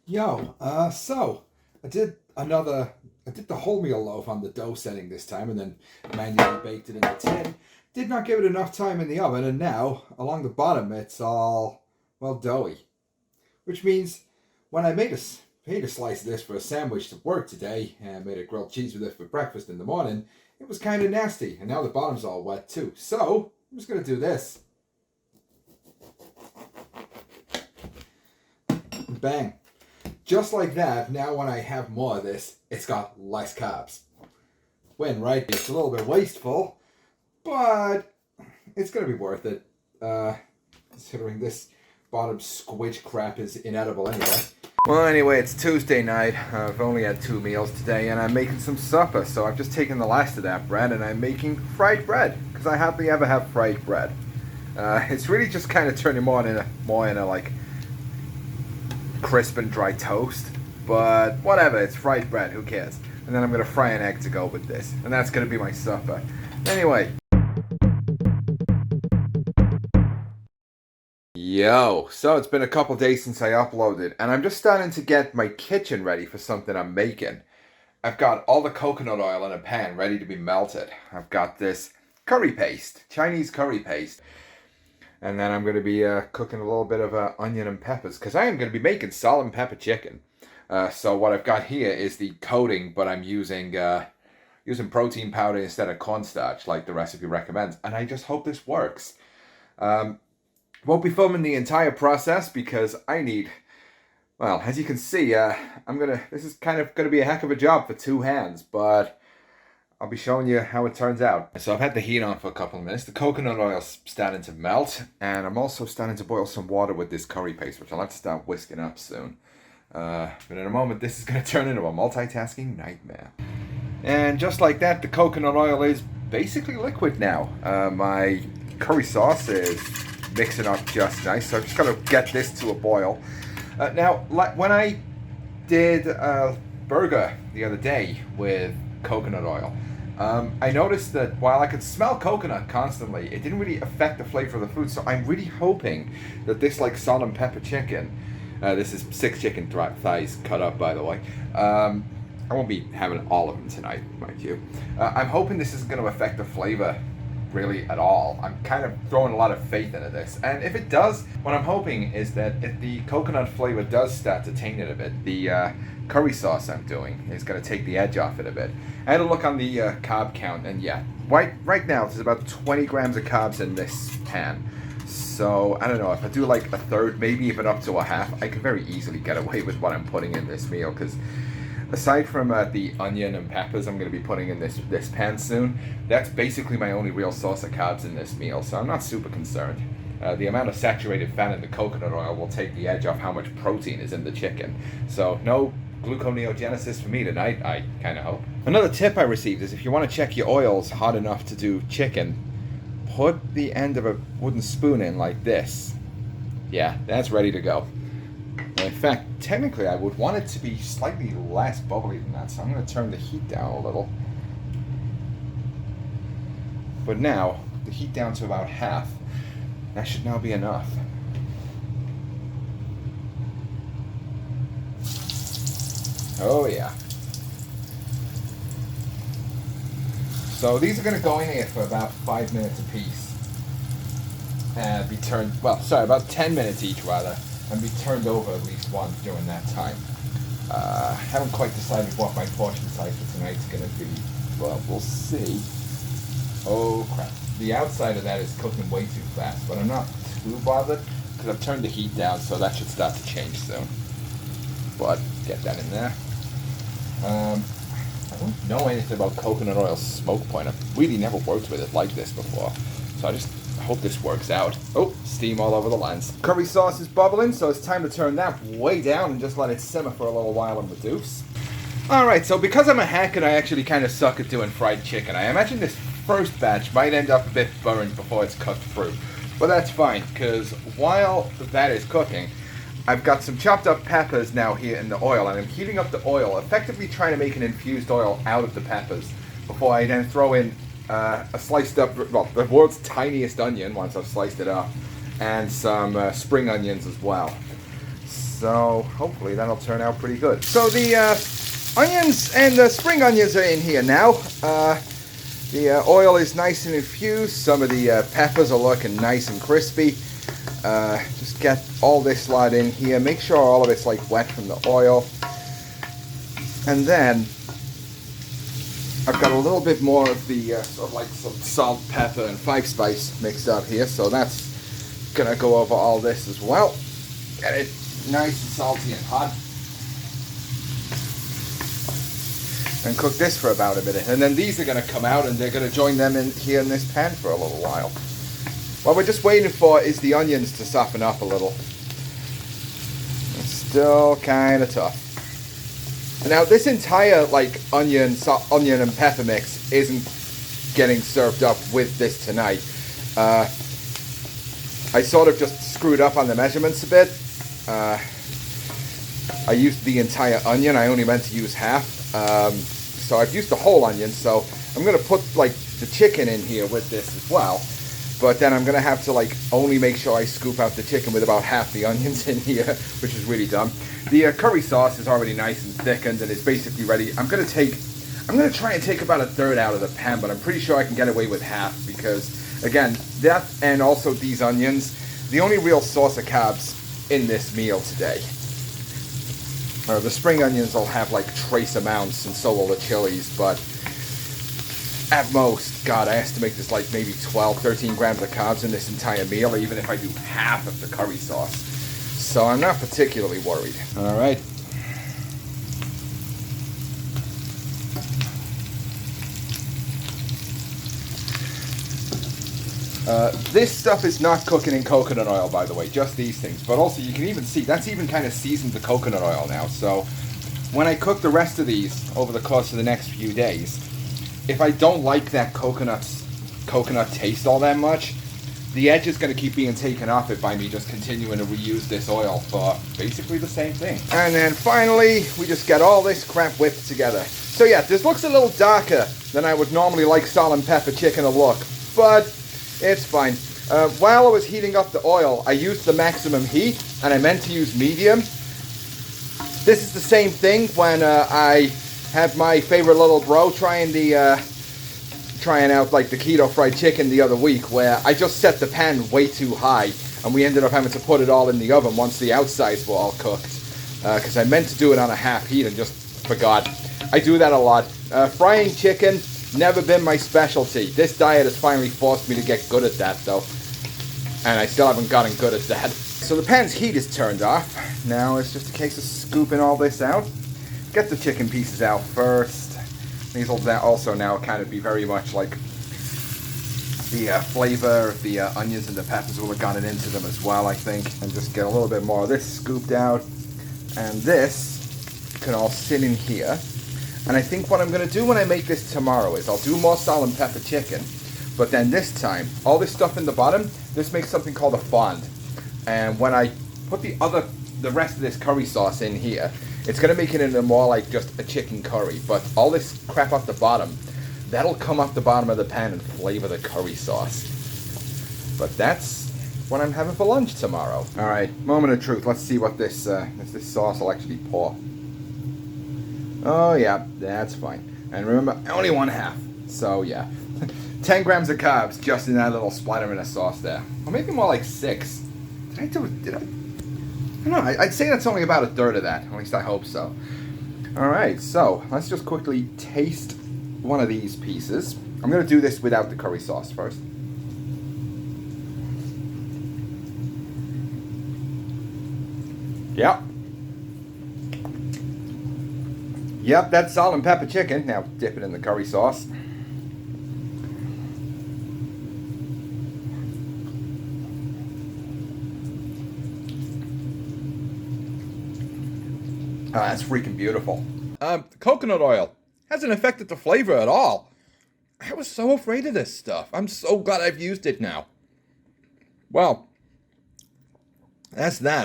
So I did the wholemeal loaf on the dough setting this time and then manually baked it in the tin. Did not give it enough time in the oven, and now along the bottom it's all, well, doughy. Which means when I made a slice of this for a sandwich to work today and made a grilled cheese with it for breakfast in the morning, it was kind of nasty, and now the bottom's all wet too. So I'm just going to do this. Bang. Just like that, now when I have more of this, it's got less carbs. Win, right? It's a little bit wasteful, but it's going to be worth it. Considering this bottom squidge crap is inedible anyway. Well, anyway, it's Tuesday night. I've only had 2 meals today, and I'm making some supper. So I've just taken the last of that bread, and I'm making fried bread, because I hardly ever have fried bread. It's really just kind of turning more into like crisp and dry toast, but whatever, it's fried bread, who cares? And then I'm going to fry an egg to go with this, and that's going to be my supper. Anyway. So it's been a couple days since I uploaded, and I'm just starting to get my kitchen ready for something I'm making. I've got all the coconut oil in a pan ready to be melted. I've got this curry paste, Chinese curry paste. And then I'm going to be cooking a little bit of onion and peppers, because I am going to be making salt and pepper chicken. So what I've got here is the coating, but I'm using protein powder instead of cornstarch, like the recipe recommends. And I just hope this works. Won't be filming the entire process because I need, well, as you can see, this is kind of going to be a heck of a job for 2 hands, but I'll be showing you how it turns out. So I've had the heat on for a couple of minutes. The coconut oil's starting to melt, and I'm also starting to boil some water with this curry paste, which I'll have to start whisking up soon. But in a moment, this is going to turn into a multitasking nightmare. And just like that, the coconut oil is basically liquid now. My curry sauce is mixing up just nice, so I'm just going to get this to a boil. Now, when I did a burger the other day with coconut oil, I noticed that while I could smell coconut constantly, it didn't really affect the flavor of the food. So I'm really hoping that this, like, salt and pepper chicken, this is 6 chicken thighs cut up, by the way. I won't be having all of them tonight, mind you. I'm hoping this isn't going to affect the flavor really at all. I'm kind of throwing a lot of faith into this, and if it does, what I'm hoping is that if the coconut flavor does start to taint it a bit, the curry sauce I'm doing is going to take the edge off it a bit. I had a look on the carb count, and yeah, right now there's about 20 grams of carbs in this pan. So I don't know, if I do like a third, maybe even up to a half, I could very easily get away with what I'm putting in this meal, because aside from the onion and peppers I'm going to be putting in this pan soon, that's basically my only real source of carbs in this meal, so I'm not super concerned. The amount of saturated fat in the coconut oil will take the edge off how much protein is in the chicken. So no gluconeogenesis for me tonight, I kind of hope. Another tip I received is if you want to check your oils hot enough to do chicken, put the end of a wooden spoon in like this. Yeah, that's ready to go. In fact, technically I would want it to be slightly less bubbly than that, so I'm going to turn the heat down a little. But now, the heat down to about half. That should now be enough. Oh yeah. So these are going to go in here for about 5 minutes apiece. And be turned, about 10 minutes each rather. And be turned over at least once during that time. Haven't quite decided what my portion size for tonight's going to be. Well, we'll see. Oh crap. The outside of that is cooking way too fast, but I'm not too bothered because I've turned the heat down, so that should start to change soon. But get that in there. I don't know anything about coconut oil smoke point. I've really never worked with it like this before, so I just hope this works out. Oh, steam all over the lens. Curry sauce is bubbling, so it's time to turn that way down and just let it simmer for a little while and reduce. Alright, so because I'm a hack and I actually kind of suck at doing fried chicken, I imagine this first batch might end up a bit burned before it's cooked through. But that's fine, because while that is cooking, I've got some chopped up peppers now here in the oil, and I'm heating up the oil, effectively trying to make an infused oil out of the peppers before I then throw in a sliced up, well, the world's tiniest onion once I've sliced it up, and some spring onions as well. So hopefully that'll turn out pretty good. So the onions and the spring onions are in here now. The oil is nice and infused. Some of the peppers are looking nice and crispy. Just get all this lot in here. Make sure all of it's like wet from the oil. And then I've got a little bit more of the sort of like some salt, pepper, and five spice mixed up here. So that's gonna go over all this as well. Get it nice and salty and hot. And cook this for about a minute. And then these are gonna come out and they're gonna join them in here in this pan for a little while. What we're just waiting for is the onions to soften up a little. It's still kind of tough. Now this entire like onion and pepper mix isn't getting served up with this tonight. I sort of just screwed up on the measurements a bit. I used the entire onion. I only meant to use half. So I've used the whole onion. So I'm gonna put like the chicken in here with this as well. But then I'm gonna have to like only make sure I scoop out the chicken with about half the onions in here, which is really dumb. The curry sauce is already nice and thickened and it's basically ready. I'm gonna try and take about a third out of the pan, but I'm pretty sure I can get away with half because again, that and also these onions, the only real source of carbs in this meal today. The spring onions will have like trace amounts and so will the chilies, but at most, God, I estimate there's like maybe 12, 13 grams of carbs in this entire meal, even if I do half of the curry sauce. So I'm not particularly worried. All right. This stuff is not cooking in coconut oil, by the way, just these things. But also, you can even see, that's even kind of seasoned the coconut oil now. So when I cook the rest of these over the course of the next few days, if I don't like that coconut taste all that much, the edge is going to keep being taken off it by me just continuing to reuse this oil for basically the same thing. And then finally, we just get all this crap whipped together. So yeah, this looks a little darker than I would normally like salt and pepper chicken to look, but it's fine. While I was heating up the oil, I used the maximum heat, and I meant to use medium. This is the same thing when I had my favorite little bro trying out like the keto fried chicken the other week, where I just set the pan way too high and we ended up having to put it all in the oven once the outsides were all cooked, because I meant to do it on a half heat and just forgot. I do that a lot. Frying chicken, never been my specialty. This diet has finally forced me to get good at that though, and I still haven't gotten good at that. So the pan's heat is turned off. Now it's just a case of scooping all this out. Get the chicken pieces out first. These will also now kind of be very much like the flavor of the onions and the peppers will have gotten into them as well, I think. And just get a little bit more of this scooped out. And this can all sit in here. And I think what I'm going to do when I make this tomorrow is I'll do more salt and pepper chicken. But then this time, all this stuff in the bottom, this makes something called a fond. And when I put the rest of this curry sauce in here, it's going to make it into more like just a chicken curry. But all this crap off the bottom, that'll come off the bottom of the pan and flavor the curry sauce. But that's what I'm having for lunch tomorrow. All right, moment of truth. Let's see what this sauce will actually pour. Oh yeah, that's fine. And remember, I only want half. So yeah, 10 grams of carbs just in that little splatter of sauce there. Or maybe more like 6. Did I? I don't know, I'd say that's only about a third of that. At least I hope so. Alright, so let's just quickly taste one of these pieces. I'm going to do this without the curry sauce first. Yep. Yep, that's salt and pepper chicken. Now dip it in the curry sauce. That's freaking beautiful. Coconut oil hasn't affected the flavor at all. I was so afraid of this stuff. I'm so glad I've used it now. Well, that's that.